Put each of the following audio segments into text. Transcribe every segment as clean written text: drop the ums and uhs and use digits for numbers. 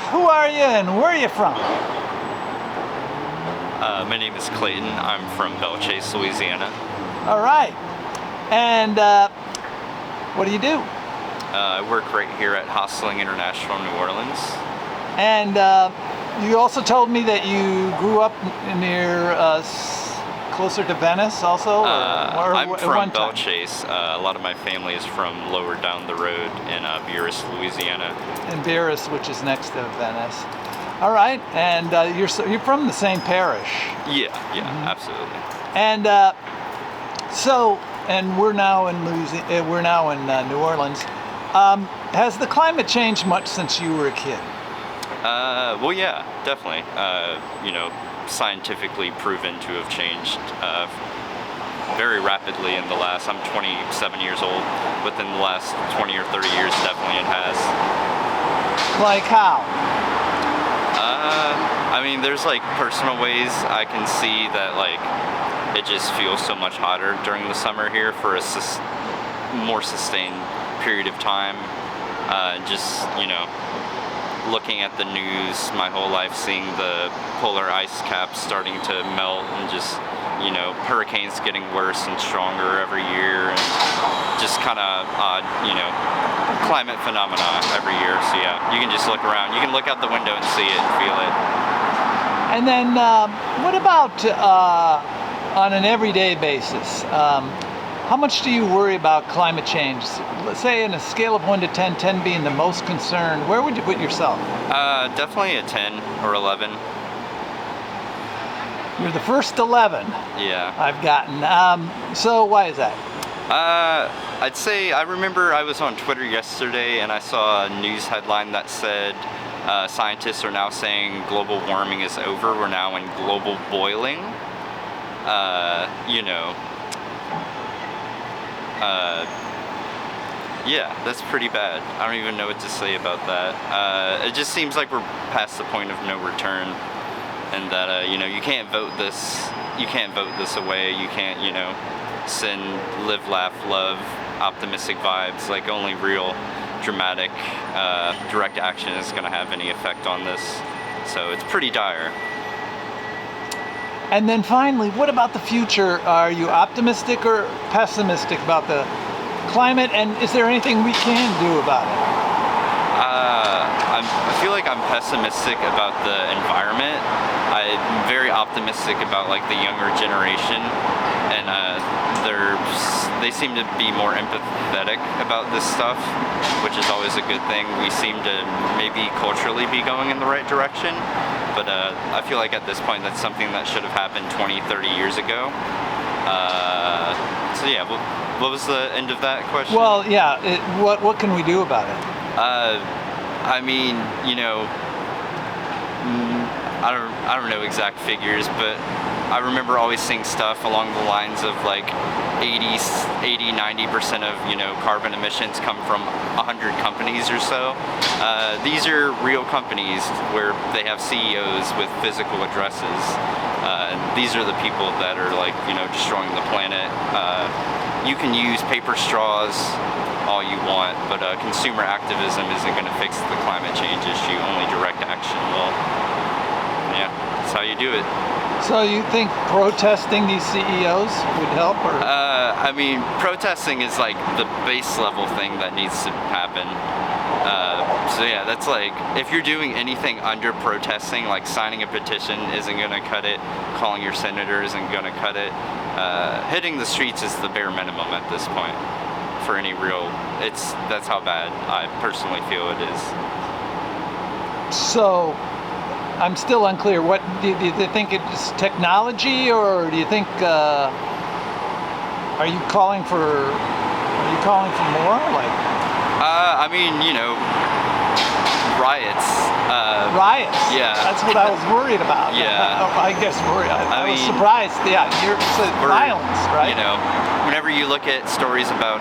who are you and where are you from? My name is Clayton. I'm from Belchase, Louisiana. All right. And what do you do? I work right here at Hostling International, New Orleans. And you also told me that you grew up near closer to Venice also? I'm from Belchase. A lot of my family is from lower down the road in Buras, Louisiana. In Buras, which is next to Venice. All right, and you're from the same parish. Yeah, absolutely. And and we're now in New Orleans. Has the climate changed much since you were a kid? Well, yeah, definitely. Scientifically proven to have changed very rapidly in the last, I'm 27 years old, within the last 20 or 30 years, definitely it has. Like how? I mean, there's like personal ways I can see that like it just feels so much hotter during the summer here for a more sustained period of time. Just, looking at the news my whole life, seeing the polar ice caps starting to melt and just, hurricanes getting worse and stronger every year, and just kind of odd, climate phenomena every year. So yeah, you can just look around. You can look out the window and see it and feel it. And then what about on an everyday basis? How much do you worry about climate change? Let's say on a scale of 1 to 10, 10 being the most concerned, where would you put yourself? Definitely a 10 or 11. You're the first 11 Yeah. I've gotten. So why is that? I'd say, I remember I was on Twitter yesterday and I saw a news headline that said scientists are now saying global warming is over. We're now in global boiling. Yeah, that's pretty bad. I don't even know what to say about that. It just seems like we're past the point of no return, and that you can't vote this. You can't vote this away. You can't send live, laugh, love, optimistic vibes. Like only real dramatic, direct action is going to have any effect on this. So it's pretty dire. And then finally, what about the future? Are you optimistic or pessimistic about the climate, and is there anything we can do about it? I feel like I'm pessimistic about the environment. I'm very optimistic about like the younger generation, and they seem to be more empathetic about this stuff, which is always a good thing. We seem to maybe culturally be going in the right direction, but I feel like at this point that's something that should have happened 20, 30 years ago. So yeah, what was the end of that question? Well, yeah, what can we do about it? I mean, I don't know exact figures, but I remember always seeing stuff along the lines of like 80-90% of carbon emissions come from 100 companies or so. These are real companies where they have CEOs with physical addresses. These are the people that are like destroying the planet. You can use paper straws all you want, but consumer activism isn't going to fix the climate change issue. Only direct action will. Yeah, that's how you do it. So you think protesting these CEOs would help? Or? I mean, protesting is like the base level thing that needs to happen. So yeah, that's like, if you're doing anything under protesting, like signing a petition isn't gonna cut it, calling your senator isn't gonna cut it. Hitting the streets is the bare minimum at this point for any real, that's how bad I personally feel it is. So, I'm still unclear. What do you think it's technology, or do you think are you calling for more? Like, I mean, riots. Riots. Yeah. That's what I was worried about. Yeah. I guess worried. I was mean, surprised. Yeah, you're violence, right? Whenever you look at stories about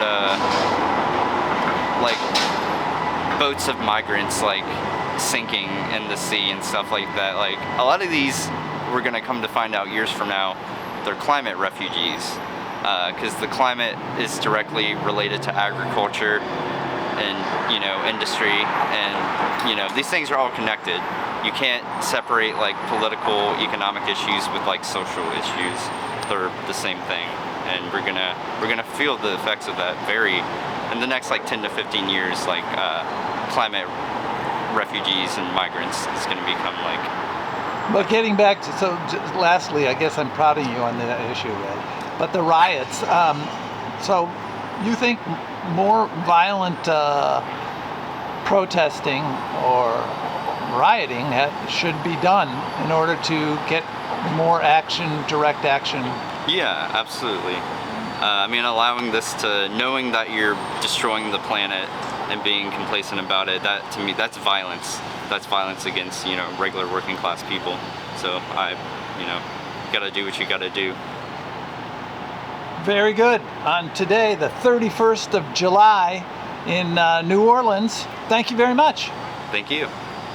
like boats of migrants like sinking in the sea and stuff like that, like a lot of these we're gonna come to find out years from now they're climate refugees, because the climate is directly related to agriculture and industry, and these things are all connected. You can't separate like political, economic issues with like social issues. They're the same thing, and we're gonna feel the effects of that in the next like 10 to 15 years. Like climate refugees and migrants is gonna become like. But getting back to, so just lastly, I guess I'm proud of you on that issue, Ed. But the riots, so you think more violent protesting or rioting should be done in order to get more action, direct action? Yeah, absolutely. I mean, allowing this to, knowing that you're destroying the planet and being complacent about it, that to me, that's violence. That's violence against, regular working class people. So you gotta do what you gotta do. Very good. On today, the 31st of July in New Orleans. Thank you very much. Thank you.